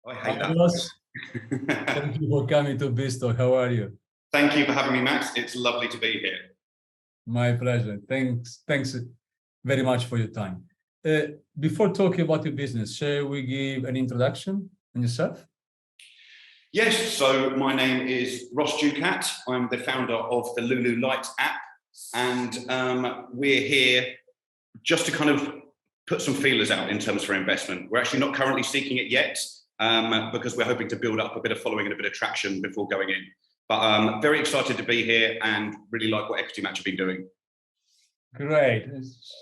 I hate that. Ross, thank you for coming to BizTalk. How are you? Thank you for having me, Max. It's lovely to be here. My pleasure. Thanks very much for your time. Before talking about your business, shall we give an introduction on yourself? Yes, so my name is Ross Ducat. I'm the founder of the Lulu Light app, and we're here just to kind of put some feelers out in terms for investment. We're actually not currently seeking it yet because we're hoping to build up a bit of following and a bit of traction before going in. But very excited to be here and really like what EquityMatch have been doing. Great.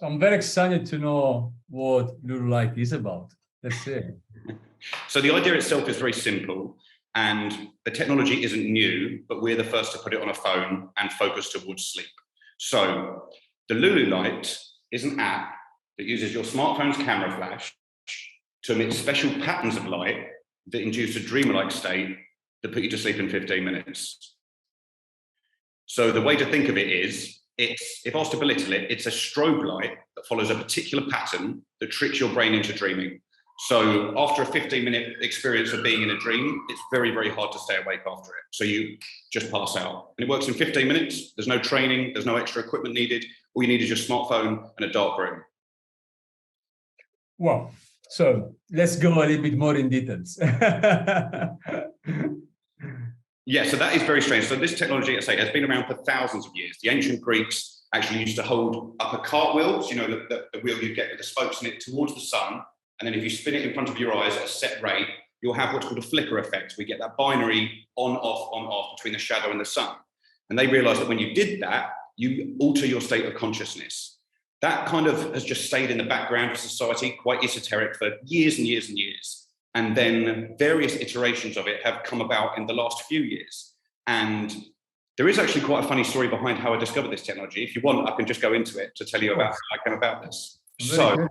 I'm very excited to know what Lulu Light is about. Let's see. So the idea itself is very simple, and the technology isn't new, but we're the first to put it on a phone and focus towards sleep. So the Lulu Light is an app that uses your smartphone's camera flash to emit special patterns of light that induce a dreamlike state that put you to sleep in 15 minutes. So the way to think of it is, if I was to belittle it, it's a strobe light that follows a particular pattern that tricks your brain into dreaming. So after a 15-minute experience of being in a dream, it's very, very hard to stay awake after it. So you just pass out. And it works in 15 minutes. There's no training. There's no extra equipment needed. All you need is your smartphone and a dark room. Well, so let's go a little bit more in details. Yeah, so that is very strange. So this technology, I say, has been around for thousands of years. The ancient Greeks actually used to hold up a cartwheel, so, you know, the wheel you get with the spokes in it towards the sun. And then if you spin it in front of your eyes at a set rate, you'll have what's called a flicker effect. We get that binary on, off between the shadow and the sun. And they realized that when you did that, you alter your state of consciousness. That kind of has just stayed in the background of society, quite esoteric for years and years and years. And then various iterations of it have come about in the last few years. And there is actually quite a funny story behind how I discovered this technology. If you want, I can just go into it to tell you about how I came about this. So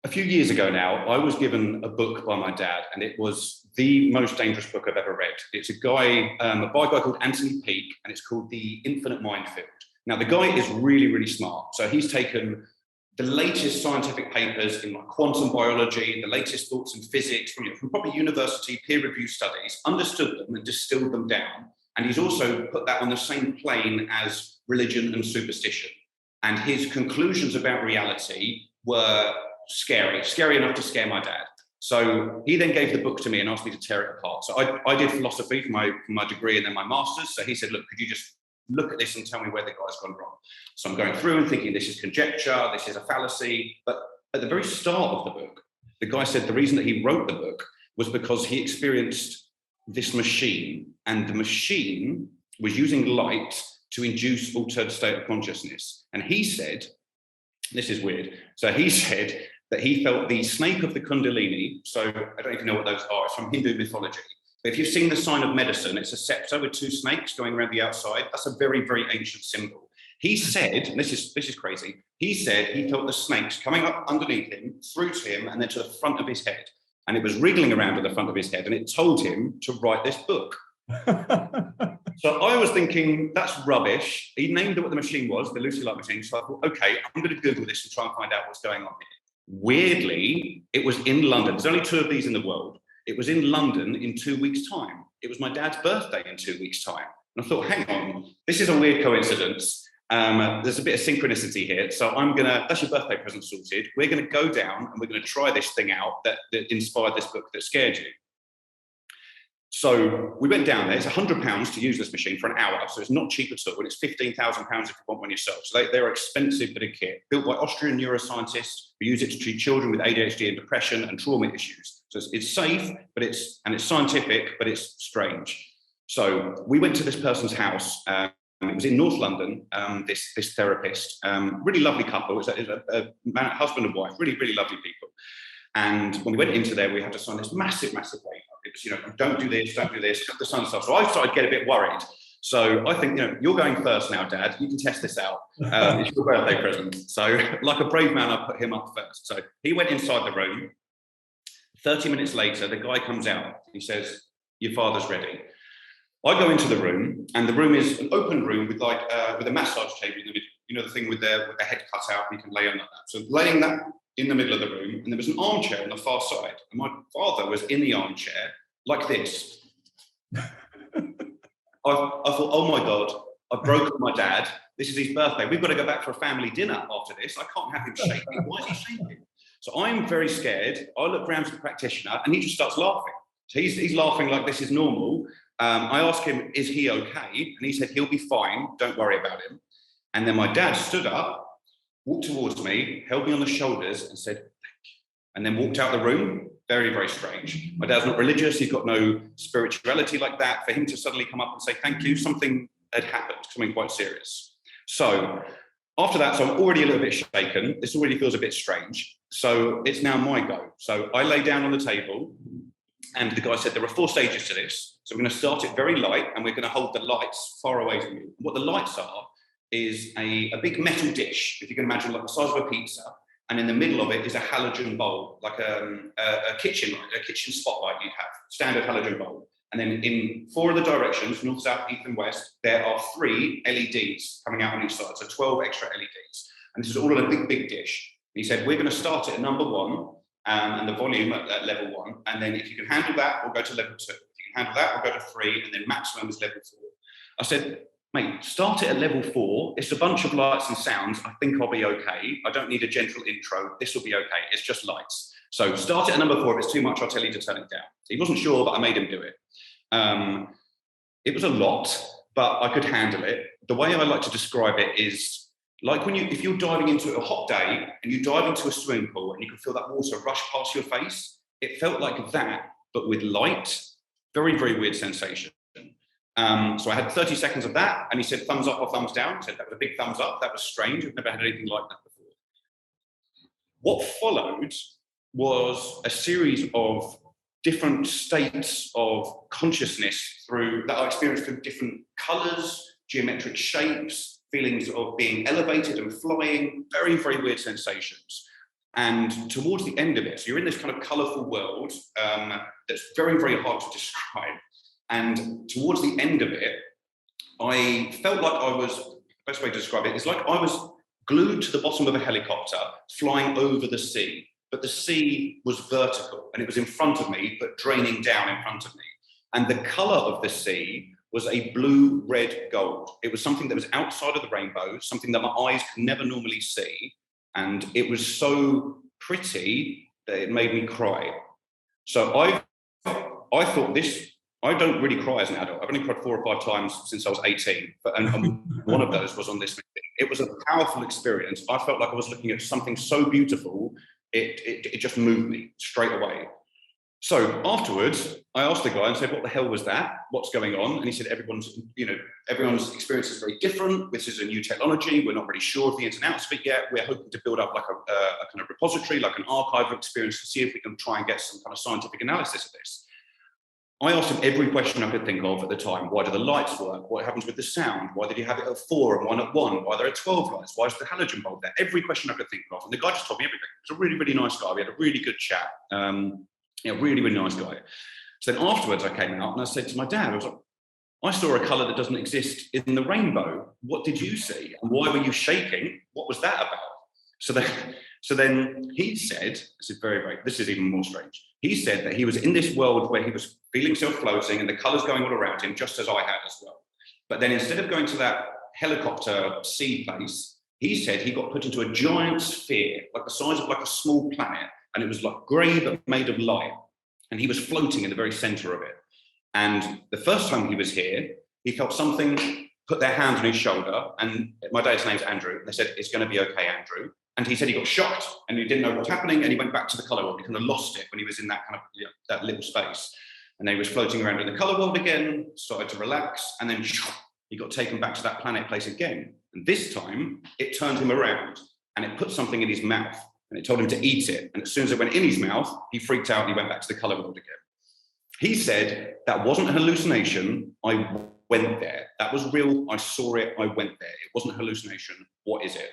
a few years ago now, I was given a book by my dad, and it was the most dangerous book I've ever read. It's by a guy called Anthony Peake, and it's called The Infinite Minefield. Now, the guy is really, really smart. So he's taken the latest scientific papers in like quantum biology, the latest thoughts in physics from probably university peer-reviewed studies, understood them and distilled them down. And he's also put that on the same plane as religion and superstition. And his conclusions about reality were scary enough to scare my dad. So he then gave the book to me and asked me to tear it apart. So I did philosophy for my degree and then my master's. So he said, look, could you just look at this and tell me where the guy's gone wrong? So I'm going through and thinking this is conjecture, this is a fallacy. But at the very start of the book, the guy said the reason that he wrote the book was because he experienced this machine, and the machine was using light to induce altered state of consciousness. And he said, this is weird. So he said that he felt the snake of the Kundalini. So I don't even know what those are. It's from Hindu mythology. But if you've seen the sign of medicine, it's a scepter with two snakes going around the outside. That's a very, very ancient symbol. He said, and this is crazy, he said he felt the snakes coming up underneath him, through to him, and then to the front of his head. And it was wriggling around at the front of his head, and it told him to write this book. So I was thinking, that's rubbish. He named it what the machine was, the Lucy Light machine. So I thought, okay, I'm going to Google this and try and find out what's going on here. Weirdly, it was in London. There's only 2 of these in the world. It was in London in 2 weeks' time. It was my dad's birthday in 2 weeks' time. And I thought, hang on, this is a weird coincidence. There's a bit of synchronicity here. So that's your birthday present sorted. We're going to go down and we're going to try this thing out that inspired this book that scared you. So we went down there. It's £100 to use this machine for an hour. So it's not cheap at all. And it's £15,000 if you want one yourself. So they're expensive bit of kit, built by Austrian neuroscientists who use it to treat children with ADHD and depression and trauma issues. So it's safe, but it's scientific, but it's strange. So we went to this person's house. It was in North London, this therapist, really lovely couple. It's a husband and wife, really, really lovely people. And when we went into there, we had to sign this massive waiver. It was, don't do this, cut the sun stuff. So I started to get a bit worried. So I think, you're going first now, Dad. You can test this out. It's your birthday present. So like a brave man, I put him up first. So he went inside the room. 30 minutes later, the guy comes out. He says, your father's ready. I go into the room, and the room is an open room with with a massage table in the middle. The thing with the head cut out, you can lay on like that. So laying that in the middle of the room, and there was an armchair on the far side. And my father was in the armchair like this. I thought, oh my God, I've broken my dad. This is his birthday. We've got to go back for a family dinner after this. I can't have him shaking. Why is he shaking? So I'm very scared. I look round to the practitioner and he just starts laughing. So he's laughing like this is normal. I asked him, is he okay? And he said, he'll be fine. Don't worry about him. And then my dad stood up, walked towards me, held me on the shoulders and said, thank you. And then walked out the room. Very, very strange. My dad's not religious. He's got no spirituality like that. For him to suddenly come up and say, thank you, something had happened, something quite serious. So after that, so I'm already a little bit shaken. This already feels a bit strange. So it's now my go. So I lay down on the table and the guy said, there are 4 stages to this. So we're going to start it very light and we're going to hold the lights far away from you. What the lights are is a big metal dish, if you can imagine, like the size of a pizza. And in the middle of it is a halogen bulb, like a kitchen light, a kitchen spotlight you'd have, standard halogen bulb. And then in 4 of the directions, north, south, east, and west, there are 3 LEDs coming out on each side, so 12 extra LEDs. And this is all on a big, big dish. And he said, we're going to start it at number 1, and the volume at level 1. And then if you can handle that, we'll go to level 2. If you can handle that, we'll go to 3, and then maximum is level 4. I said, mate, start it at level 4. It's a bunch of lights and sounds. I think I'll be okay. I don't need a gentle intro. This will be okay. It's just lights. So start it at number 4. If it's too much, I'll tell you to turn it down. So he wasn't sure, but I made him do it. It was a lot, but I could handle it. The way I like to describe it is like if you're diving into a hot day and you dive into a swimming pool and you can feel that water rush past your face. It felt like that, but with light. Very, very weird sensation. So I had 30 seconds of that, and he said thumbs up or thumbs down. I said that was a big thumbs up. That was strange. I've never had anything like that before. What followed was a series of different states of consciousness that I experienced through different colours, geometric shapes, feelings of being elevated and flying, very, very weird sensations. And towards the end of it, so you're in this kind of colourful world that's very, very hard to describe. And towards the end of it, I felt like the best way to describe it is like I was glued to the bottom of a helicopter flying over the sea, but the sea was vertical and it was in front of me, but draining down in front of me. And the colour of the sea was a blue, red, gold. It was something that was outside of the rainbow, something that my eyes could never normally see. And it was so pretty that it made me cry. So I thought I don't really cry as an adult. I've only cried 4 or 5 times since I was 18, and one of those was on this meeting. It was a powerful experience. I felt like I was looking at something so beautiful, it just moved me straight away. So afterwards, I asked the guy and said, what the hell was that? What's going on? And he said, everyone's experience is very different. This is a new technology. We're not really sure of the ins and outs of it yet. We're hoping to build up like a kind of repository, like an archive of experience to see if we can try and get some kind of scientific analysis of this. I asked him every question I could think of at the time. Why do the lights work? What happens with the sound? Why did you have it at 4 and 1 at 1? Why there are 12 lights? Why is the halogen bulb there? Every question I could think of. And the guy just told me everything. He was a really, really nice guy. We had a really good chat. Really, really nice guy. So then afterwards I came out and I said to my dad, I was like, I saw a colour that doesn't exist in the rainbow. What did you see? And why were you shaking? What was that about? So then he said, this is even more strange. He said that he was in this world where he was feeling self-floating and the colours going all around him, just as I had as well. But then instead of going to that helicopter sea place, he said he got put into a giant sphere, like the size of like a small planet, and it was like grey but made of light. And he was floating in the very centre of it. And the first time he was here, he felt something put their hand on his shoulder, and my dad's name's Andrew. And they said, it's going to be okay, Andrew. And he said he got shocked and he didn't know what was happening, and he went back to the colour world. He kind of lost it when he was in that kind of that little space. And then he was floating around in the colour world again, started to relax, and then he got taken back to that planet place again. And this time it turned him around and it put something in his mouth and it told him to eat it. And as soon as it went in his mouth, he freaked out and he went back to the colour world again. He said that wasn't a hallucination. I went there. That was real. I saw it. I went there. It wasn't a hallucination. What is it?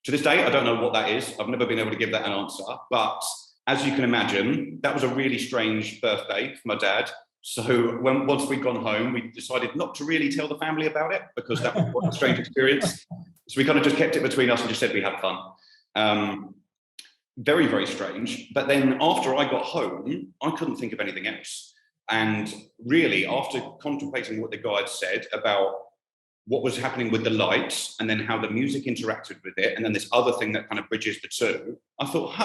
To this day, I don't know what that is. I've never been able to give that an answer. But as you can imagine, that was a really strange birthday for my dad. So once we'd gone home, we decided not to really tell the family about it because that was a strange experience. So we kind of just kept it between us and just said we had fun. very, very strange. But then after I got home, I couldn't think of anything else. And really, after contemplating what the guide said about what was happening with the lights and then how the music interacted with it, and then this other thing that kind of bridges the two, I thought,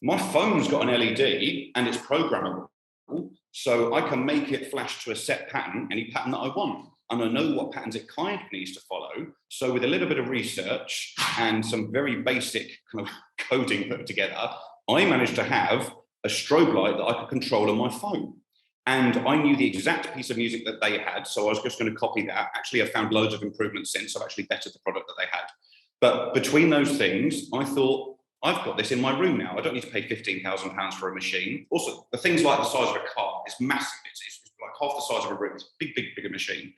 my phone's got an LED and it's programmable. So I can make it flash to a set pattern, any pattern that I want. And I know what patterns it kind of needs to follow. So with a little bit of research and some very basic kind of coding put together, I managed to have a strobe light that I could control on my phone. And I knew the exact piece of music that they had, so I was just going to copy that. Actually, I've found loads of improvements since. I've actually bettered the product that they had. But between those things, I thought, I've got this in my room now. I don't need to pay £15,000 for a machine. Also, the things like the size of a car is massive. It's like half the size of a room. It's a bigger machine.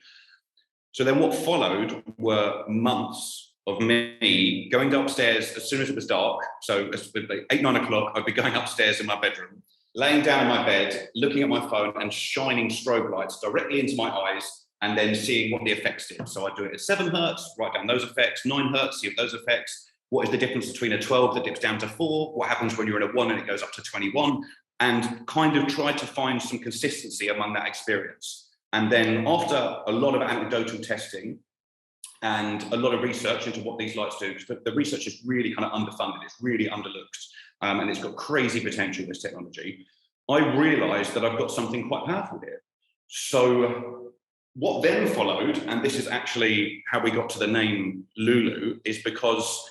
So then what followed were months of me going upstairs as soon as it was dark. So at 8, 9 o'clock, I'd be going upstairs in my bedroom, laying down in my bed, looking at my phone and shining strobe lights directly into my eyes and then seeing what the effects did. So I'd do it at 7 hertz, write down those effects, 9 hertz, see if those effects. What is the difference between a 12 that dips down to 4? What happens when you're in a 1 and it goes up to 21? And kind of tried to find some consistency among that experience. And then after a lot of anecdotal testing and a lot of research into what these lights do, because the research is really kind of underfunded, it's really underlooked, and it's got crazy potential, this technology, I realized that I've got something quite powerful here. So what then followed, and this is actually how we got to the name Lulu, is because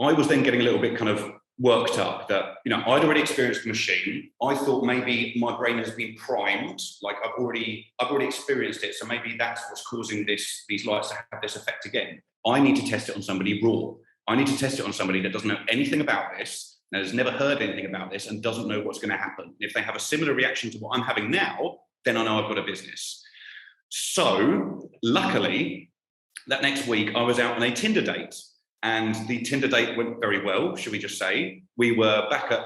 I was then getting a little bit kind of worked up that, you know, I'd already experienced the machine. I thought maybe my brain has been primed, like I've already experienced it. So maybe that's what's causing these lights to have this effect again. I need to test it on somebody raw. I need to test it on somebody that doesn't know anything about this, that has never heard anything about this and doesn't know what's going to happen. If they have a similar reaction to what I'm having now, then I know I've got a business. So luckily, that next week I was out on a Tinder date. And the Tinder date went very well, should we just say. We were back at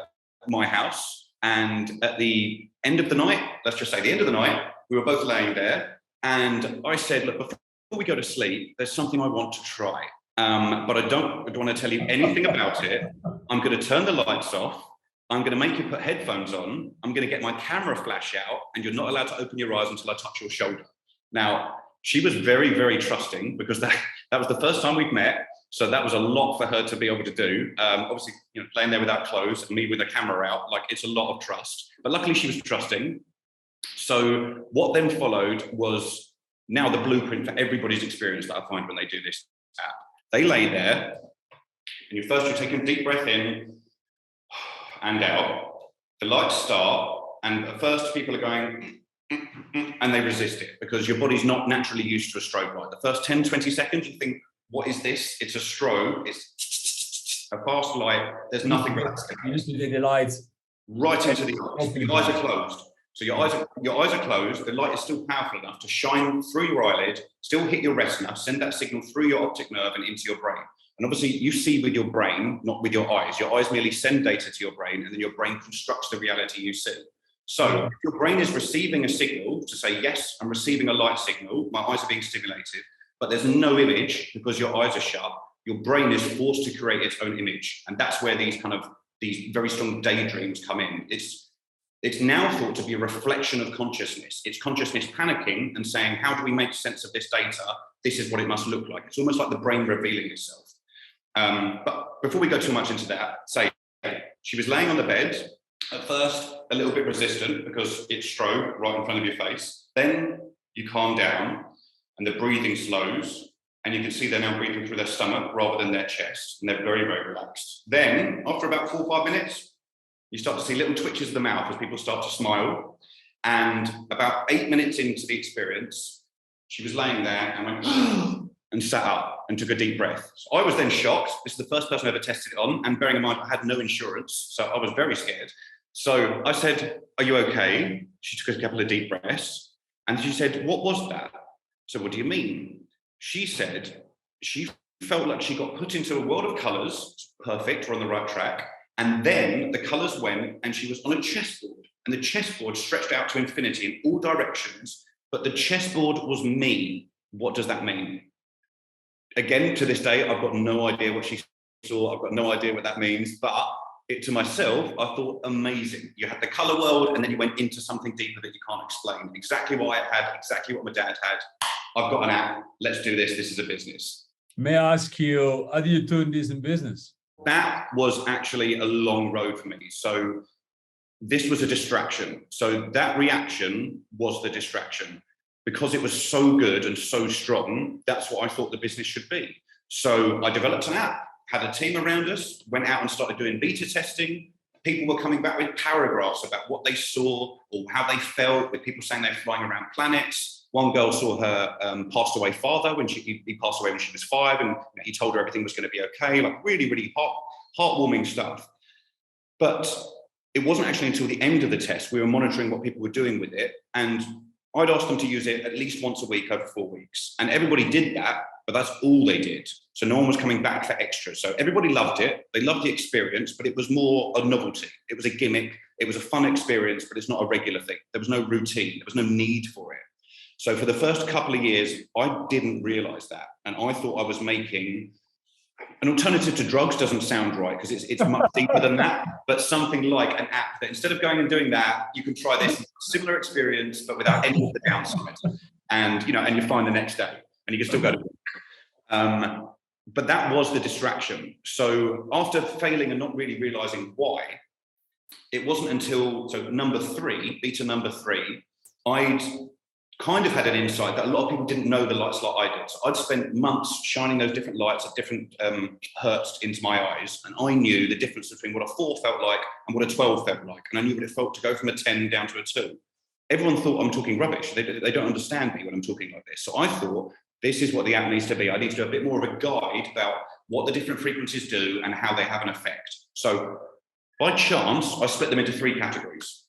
my house, and at the end of the night, let's just say the end of the night, we were both laying there, and I said, look, before we go to sleep, there's something I want to try, but I don't want to tell you anything about it. I'm going to turn the lights off. I'm going to make you put headphones on. I'm going to get my camera flash out, and you're not allowed to open your eyes until I touch your shoulder. Now, she was very, very trusting, because that was the first time we'd met. So that was a lot for her to be able to do. Obviously, you know, playing there without clothes and me with the camera out, like, it's a lot of trust. But luckily she was trusting. So what then followed was now the blueprint for everybody's experience that I find when they do this app. They lay there, and you're taking a deep breath in and out. The lights start, and at first people are going, and they resist it because your body's not naturally used to a strobe light. The first 10, 20 seconds, you think, what is this? It's a strobe. It's a fast light. There's nothing relaxing. You used to do the lights right into the eyes. Your eyes are closed. So your eyes are closed. The light is still powerful enough to shine through your eyelid, still hit your retina, send that signal through your optic nerve and into your brain. And obviously you see with your brain, not with your eyes. Your eyes merely send data to your brain, and then your brain constructs the reality you see. So if your brain is receiving a signal to say, yes, I'm receiving a light signal, my eyes are being stimulated, but there's no image because your eyes are shut, your brain is forced to create its own image. And that's where these very strong daydreams come in. It's now thought to be a reflection of consciousness. It's consciousness panicking and saying, how do we make sense of this data? This is what it must look like. It's almost like the brain revealing itself. But before we go too much into that, say, she was laying on the bed, at first a little bit resistant because it's strobe right in front of your face. Then you calm down, and the breathing slows, and you can see they're now breathing through their stomach rather than their chest, and they're very, very relaxed. Then, after about 4 or 5 minutes, you start to see little twitches of the mouth as people start to smile, and about 8 minutes into the experience, she was laying there and went, and sat up and took a deep breath. So I was then shocked. This is the first person I ever tested it on, and bearing in mind I had no insurance, so I was very scared. So I said, are you okay? She took a couple of deep breaths, and she said, what was that? So what do you mean? She said she felt like she got put into a world of colours, perfect, we're on the right track, and then the colours went and she was on a chessboard, and the chessboard stretched out to infinity in all directions, but the chessboard was me. What does that mean? Again, to this day, I've got no idea what she saw, I've got no idea what that means, but to myself, I thought, amazing. You had the color world, and then you went into something deeper that you can't explain. Exactly what I had, exactly what my dad had. I've got an app. Let's do this. This is a business. May I ask you, how do you turn this in business? That was actually a long road for me. So this was a distraction. So that reaction was the distraction. Because it was so good and so strong, that's what I thought the business should be. So I developed an app, had a team around us, went out and started doing beta testing. People were coming back with paragraphs about what they saw or how they felt, with people saying they're flying around planets. One girl saw her passed away father when he passed away when she was 5, and he told her everything was going to be okay. Like really, really heartwarming stuff. But it wasn't actually until the end of the test we were monitoring what people were doing with it, and I'd asked them to use it at least once a week over 4 weeks, and everybody did that, but that's all they did. So no one was coming back for extra. So everybody loved it. They loved the experience, but it was more a novelty. It was a gimmick. It was a fun experience, but it's not a regular thing. There was no routine. There was no need for it. So for the first couple of years, I didn't realize that. And I thought I was making an alternative to drugs. Doesn't sound right because it's much deeper than that, but something like an app that instead of going and doing that, you can try this similar experience, but without any of the downside. And, and you're fine the next day and you can still go to work. But that was the distraction. So after failing and not really realizing why, it wasn't until, beta number 3, I'd kind of had an insight that a lot of people didn't know the lights like I did. So I'd spent months shining those different lights at different hertz into my eyes, and I knew the difference between what a 4 felt like and what a 12 felt like, and I knew what it felt to go from a 10 down to a 2. Everyone thought I'm talking rubbish. They don't understand me when I'm talking like this. So I thought, this is what the app needs to be. I need to do a bit more of a guide about what the different frequencies do and how they have an effect. So by chance, I split them into 3 categories.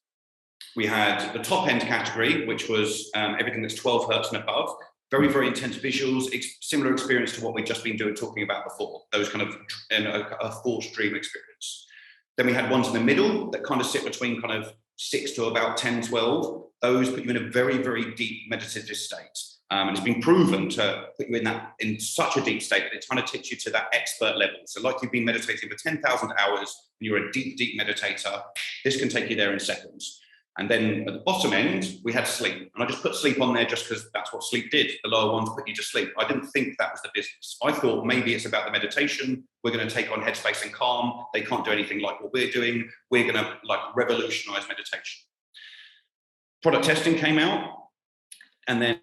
We had the top end category, which was everything that's 12 hertz and above, very, very intense visuals, similar experience to what we've just been talking about before, those kind of a forced dream experience. Then we had ones in the middle that kind of sit between kind of 6 to about 10, 12. Those put you in a very, very deep meditative state. And it's been proven to put you in such a deep state that it kind of takes you to that expert level. So like you've been meditating for 10,000 hours and you're a deep, deep meditator, this can take you there in seconds. And then at the bottom end, we had sleep. And I just put sleep on there just because that's what sleep did. The lower ones put you to sleep. I didn't think that was the business. I thought maybe it's about the meditation. We're going to take on Headspace and Calm. They can't do anything like what we're doing. We're going to revolutionize meditation. Product testing came out. And then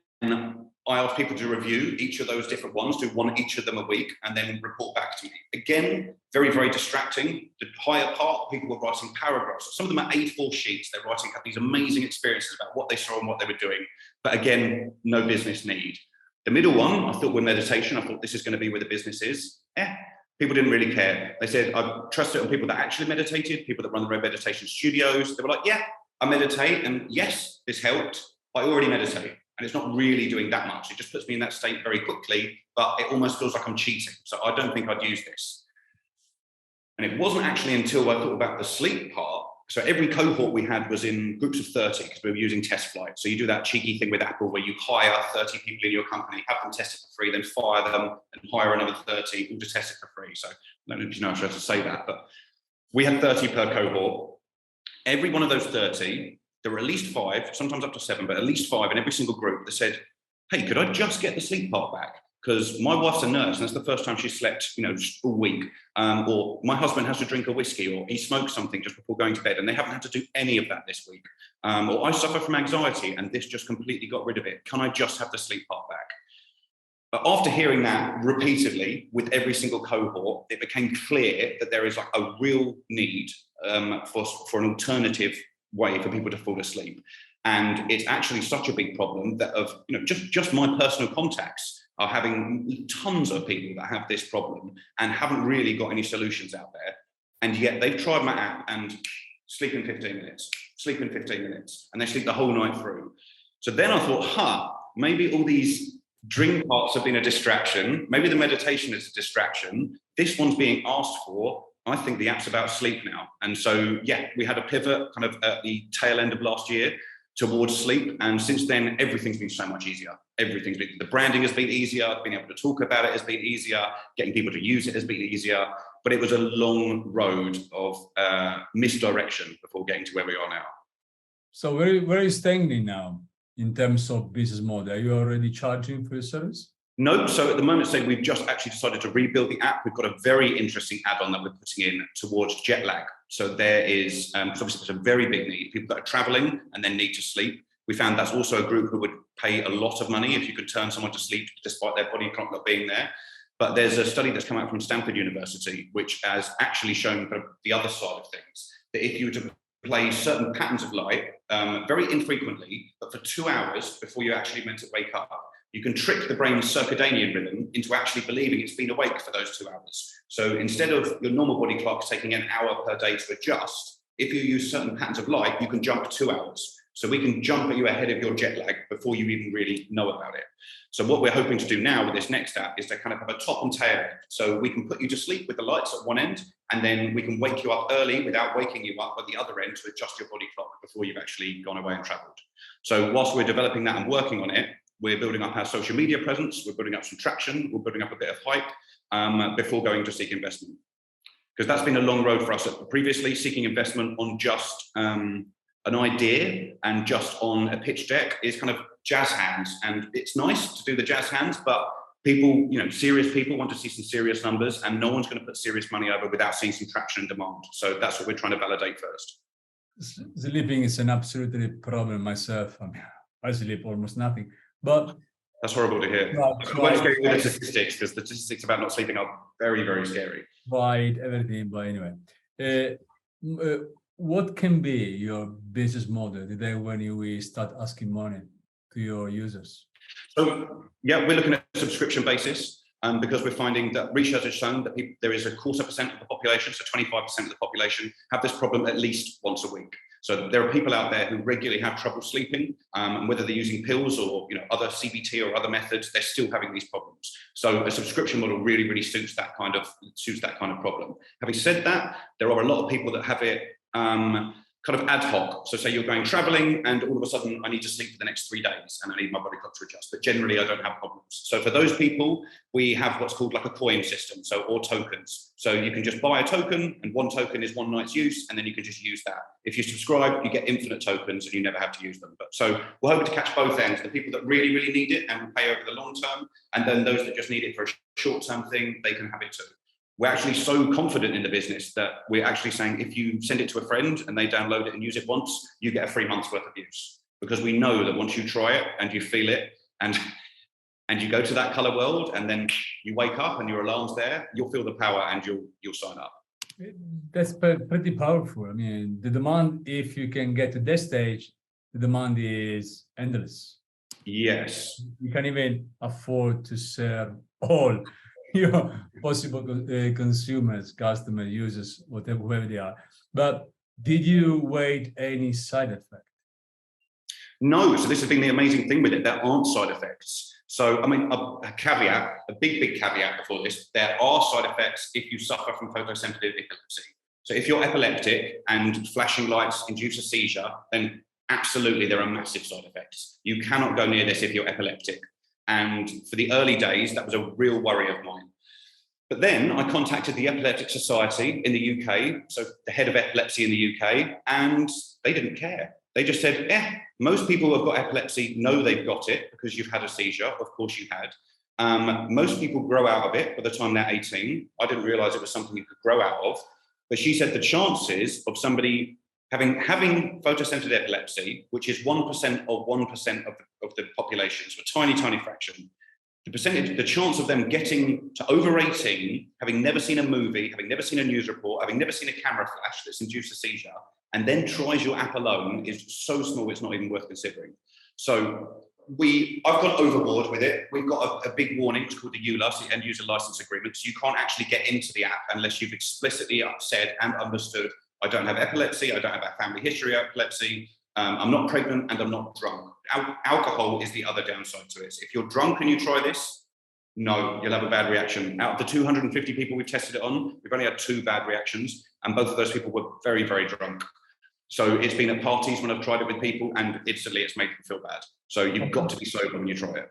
I asked people to review each of those different ones, do each of them a week, and then report back to me. Again, very, very distracting. The higher part, people were writing paragraphs. Some of them are A4 sheets. They're writing these amazing experiences about what they saw and what they were doing. But again, no business need. The middle one, I thought with meditation, I thought this is going to be where the business is. People didn't really care. They said, I trust it on people that actually meditated, people that run their own meditation studios. They were like, yeah, I meditate. And yes, this helped. I already meditate. And it's not really doing that much. It just puts me in that state very quickly, but it almost feels like I'm cheating. So I don't think I'd use this. And it wasn't actually until I thought about the sleep part. So every cohort we had was in groups of 30 because we were using test flights. So you do that cheeky thing with Apple where you hire 30 people in your company, have them test it for free, then fire them and hire another 30 all to test it for free. So I don't know if you know how to say that, but we had 30 per cohort. Every one of those 30, there were at least 5, sometimes up to 7, but at least 5 in every single group that said, hey, could I just get the sleep part back? Because my wife's a nurse and that's the first time she slept, all week. Or my husband has to drink a whiskey or he smokes something just before going to bed and they haven't had to do any of that this week. Or I suffer from anxiety and this just completely got rid of it. Can I just have the sleep part back? But after hearing that repeatedly with every single cohort, it became clear that there is like a real need for an alternative way for people to fall asleep. And it's actually such a big problem that just my personal contacts are having tons of people that have this problem and haven't really got any solutions out there. And yet they've tried my app and sleep in 15 minutes, sleep in 15 minutes, and they sleep the whole night through. So then I thought, maybe all these dream parts have been a distraction. Maybe the meditation is a distraction. This one's being asked for. I think the app's about sleep now. And so, we had a pivot kind of at the tail end of last year towards sleep. And since then, everything's been so much easier. The branding has been easier. Being able to talk about it has been easier. Getting people to use it has been easier. but it was a long road of misdirection before getting to where we are now. So where are you standing now in terms of business model? Are you already charging for your service? No, so at the moment, we've just actually decided to rebuild the app. We've got a very interesting add-on that we're putting in towards jet lag. So there is, obviously there's a very big need. People that are traveling and then need to sleep. We found that's also a group who would pay a lot of money if you could turn someone to sleep despite their body clock not being there. But there's a study that's come out from Stanford University, which has actually shown the other side of things, that if you were to play certain patterns of light very infrequently, but for 2 hours before you're actually meant to wake up, you can trick the brain's circadian rhythm into actually believing it's been awake for those 2 hours. So instead of your normal body clock taking an hour per day to adjust, if you use certain patterns of light, you can jump 2 hours. So we can jump you ahead of your jet lag before you even really know about it. So what we're hoping to do now with this next app is to kind of have a top and tail end. So we can put you to sleep with the lights at one end, and then we can wake you up early without waking you up at the other end to adjust your body clock before you've actually gone away and traveled. So whilst we're developing that and working on it, we're building up our social media presence, we're building up some traction, we're building up a bit of hype before going to seek investment. Because that's been a long road for us. Previously, seeking investment on just an idea and just on a pitch deck is kind of jazz hands. And it's nice to do the jazz hands, but people, serious people want to see some serious numbers, and no one's going to put serious money over without seeing some traction and demand. So that's what we're trying to validate first. Sleeping is an absolutely problem myself. I mean, I sleep almost nothing. But that's horrible to hear. I won't go into the statistics, because the statistics about not sleeping are very, very scary. Right, everything. But anyway, what can be your business model the day when you start asking money to your users? So yeah, we're looking at a subscription basis, because we're finding that research has shown that there is 0.25% of the population, so 25% of the population, have this problem at least once a week. So there are people out there who regularly have trouble sleeping, and whether they're using pills or other CBT or other methods, they're still having these problems. So a subscription model really, really suits that kind of problem. Having said that, there are a lot of people that have it kind of ad hoc. So say you're going traveling and all of a sudden I need to sleep for the next 3 days and I need my body clock to adjust, but generally I don't have problems. So for those people, we have what's called like a coin system, or tokens. So you can just buy a token, and one token is one night's use, and then you can just use that. If you subscribe, you get infinite tokens and you never have to use them. But so we're hoping to catch both ends, the people that really, really need it and will pay over the long term, and then those that just need it for a short-term thing, they can have it too. We're actually so confident in the business that we're actually saying if you send it to a friend and they download it and use it once, you get a 3 months worth of use. Because we know that once you try it and you feel it and you go to that color world and then you wake up and your alarm's there, you'll feel the power and you'll sign up. That's pretty powerful. I mean, the demand, if you can get to that stage, the demand is endless. Yes. You can't even afford to serve all possible consumers, customers, users, whoever they are. But did you wait any side effect? No. So this has been the amazing thing with it. There aren't side effects. So, I mean, a caveat, a big caveat before this, there are side effects if you suffer from photosensitive epilepsy. So if you're epileptic and flashing lights induce a seizure, then absolutely there are massive side effects. You cannot go near this if you're epileptic. And for the early days, that was a real worry of mine. But then I contacted the Epileptic Society in the UK, so the head of epilepsy in the UK, and they didn't care. They just said, most people who have got epilepsy know they've got it because you've had a seizure. Of course you had. Most people grow out of it by the time they're 18. I didn't realize it was something you could grow out of. But she said the chances of somebody having photosensitive epilepsy, which is 1% of 1% of the population, so a tiny fraction, the chance of them getting to over 18, having never seen a movie, having never seen a news report, having never seen a camera flash that's induced a seizure, and then tries your app alone is so small it's not even worth considering. So I've gone overboard with it. We've got a big warning, it's called the EULA, the End User License Agreement. So you can't actually get into the app unless you've explicitly said and understood, I don't have epilepsy, I don't have a family history of epilepsy, I'm not pregnant, and I'm not drunk. Alcohol is the other downside to it. If you're drunk and you try this, no, you'll have a bad reaction. Out of the 250 people we've tested it on, we've only had 2 bad reactions, and both of those people were very, very drunk. So it's been at parties when I've tried it with people, and instantly it's made them feel bad. So you've got to be sober when you try it.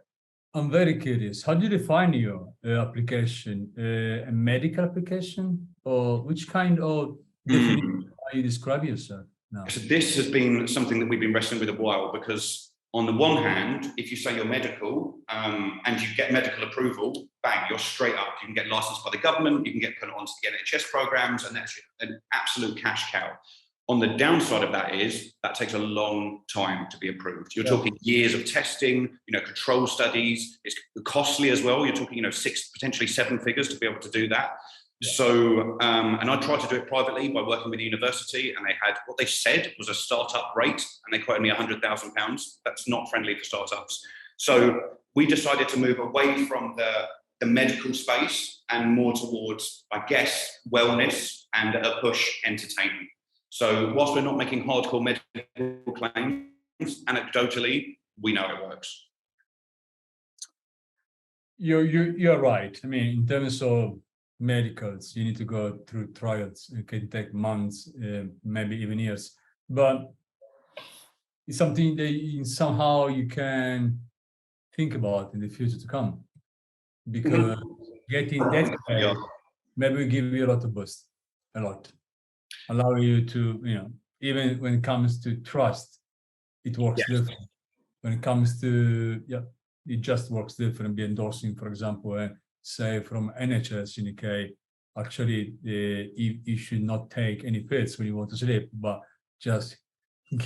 I'm very curious. How do you define your application? A medical application or which kind of definition are you describing yourself now? So this has been something that we've been wrestling with a while, because on the one hand, if you say you're medical and you get medical approval, bang, you're straight up. You can get licensed by the government, you can get put onto the NHS programs, and that's an absolute cash cow. On the downside of that is that takes a long time to be approved. You're talking years of testing, control studies. It's costly as well. You're talking, 6, potentially 7 figures to be able to do that. Yeah. So, and I tried to do it privately by working with the university, and they had what they said was a startup rate, and they quoted me £100,000. That's not friendly for startups. So we decided to move away from the medical space and more towards, I guess, wellness and a push entertainment. So whilst we're not making hardcore medical claims, anecdotally, we know it works. You're right. I mean, in terms of medicals, you need to go through trials. It can take months, maybe even years. But it's something that somehow you can think about in the future to come. Because getting that maybe will give you a lot of boost, a lot. Allow you to, even when it comes to trust, it works different. When it comes to, it just works different. Be endorsing, for example, say from NHS in UK, actually, you should not take any pills when you want to sleep, but just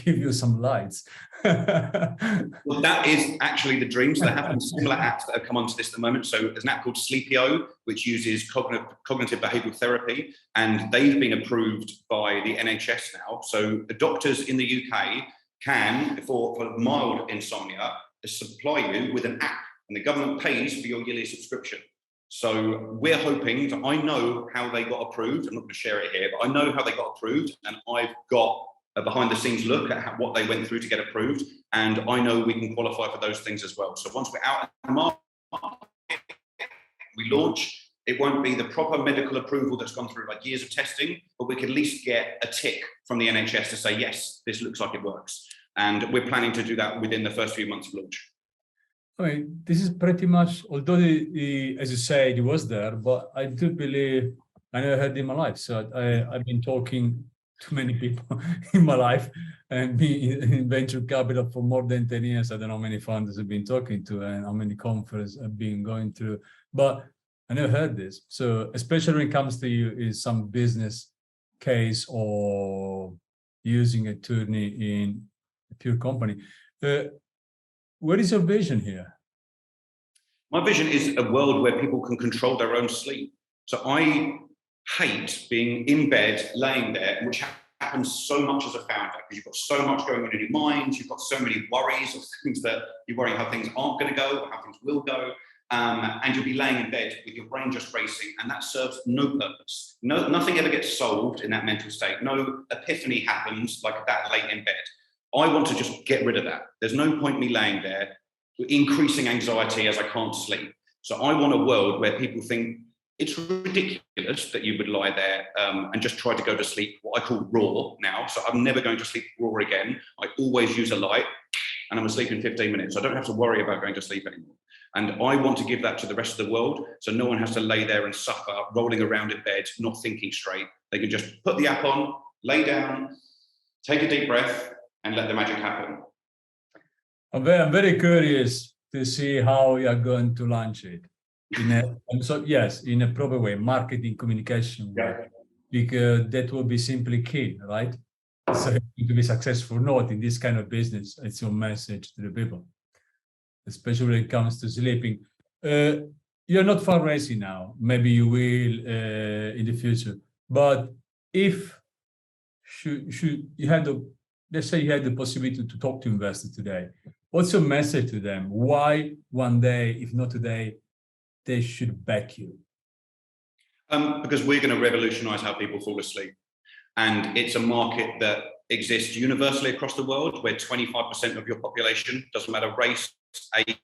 give you some lights. Well, that is actually the dream. So there have been similar apps that have come onto this at the moment. So there's an app called Sleepio, which uses cognitive behavioral therapy, and they've been approved by the NHS now. So the doctors in the UK can, for mild insomnia, supply you with an app, and the government pays for your yearly subscription. So we're hoping, I know how they got approved. I'm not going to share it here, but I know how they got approved, and I've got a behind the scenes look at what they went through to get approved. And I know we can qualify for those things as well. So once we're out in the market, we launch, it won't be the proper medical approval that's gone through like years of testing, but we can at least get a tick from the NHS to say, yes, this looks like it works. And we're planning to do that within the first few months of launch. I mean, this is pretty much, although as you said, it was there, but I do believe, I never heard it in my life. So I've been talking to many people in my life and being in venture capital for more than 10 years. I don't know how many founders I've been talking to and how many conferences I've been going through, but I never heard this. So especially when it comes to you is some business case or using a attorney in a pure company. What is your vision here? My vision is a world where people can control their own sleep. So I hate being in bed, laying there, which happens so much as a founder, because you've got so much going on in your mind, you've got so many worries of things that you're worrying how things aren't going to go or how things will go, and you'll be laying in bed with your brain just racing, and that serves no purpose. Nothing ever gets solved in that mental state. No epiphany happens like that late in bed. I want to just get rid of that. There's no point me laying there, increasing anxiety as I can't sleep. So I want a world where people think it's ridiculous that you would lie there and just try to go to sleep, what I call raw now. So I'm never going to sleep raw again. I always use a light, and I'm asleep in 15 minutes. I don't have to worry about going to sleep anymore. And I want to give that to the rest of the world, so no one has to lay there and suffer, rolling around in bed, not thinking straight. They can just put the app on, lay down, take a deep breath, and let the magic happen. I'm very curious to see how you are going to launch it. In a proper way, marketing, communication way, because that will be simply key, right? So to be successful, not in this kind of business, it's your message to the people, especially when it comes to sleeping. You're not fundraising now. Maybe you will in the future. But if you had let's say you had the possibility to talk to investors today, what's your message to them? Why one day, if not today, they should back you? Because we're going to revolutionize how people fall asleep. And it's a market that exists universally across the world, where 25% of your population, doesn't matter race, age,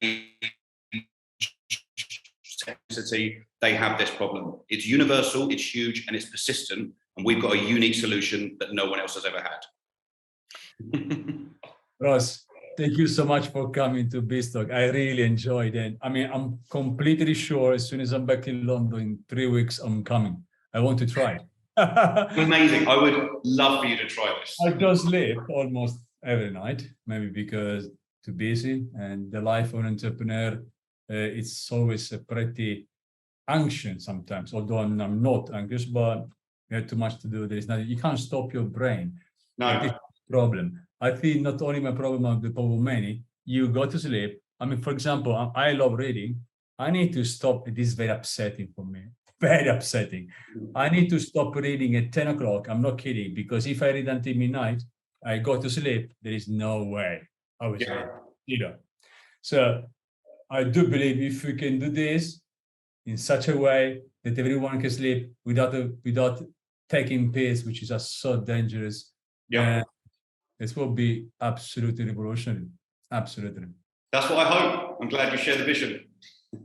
ethnicity, they have this problem. It's universal, it's huge, and it's persistent. And we've got a unique solution that no one else has ever had. Ross, thank you so much for coming to BizTalk. I really enjoyed it. I mean, I'm completely sure as soon as I'm back in London in 3 weeks, I'm coming. I want to try. Amazing. I would love for you to try this. I don't sleep almost every night, maybe because too busy, and the life of an entrepreneur, it's always a pretty anxious sometimes, although I'm not anxious, but you have too much to do. There is nothing, you can't stop your brain. No. This is the problem. I think not only my problem, but the problem of many, you go to sleep. I mean, for example, I love reading. I need to stop. It is very upsetting for me. Very upsetting. I need to stop reading at 10 o'clock. I'm not kidding, because if I read until midnight, I go to sleep. There is no way I will sleep. You know. So I do believe if we can do this in such a way that everyone can sleep without taking pills, which is just so dangerous. Yeah. This will be absolutely revolutionary. Absolutely. That's what I hope. I'm glad you share the vision.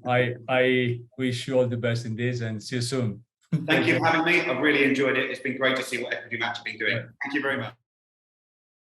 I wish you all the best in this, and see you soon. Thank you for having me. I've really enjoyed it. It's been great to see what EquityMatch have been doing. Thank you very much.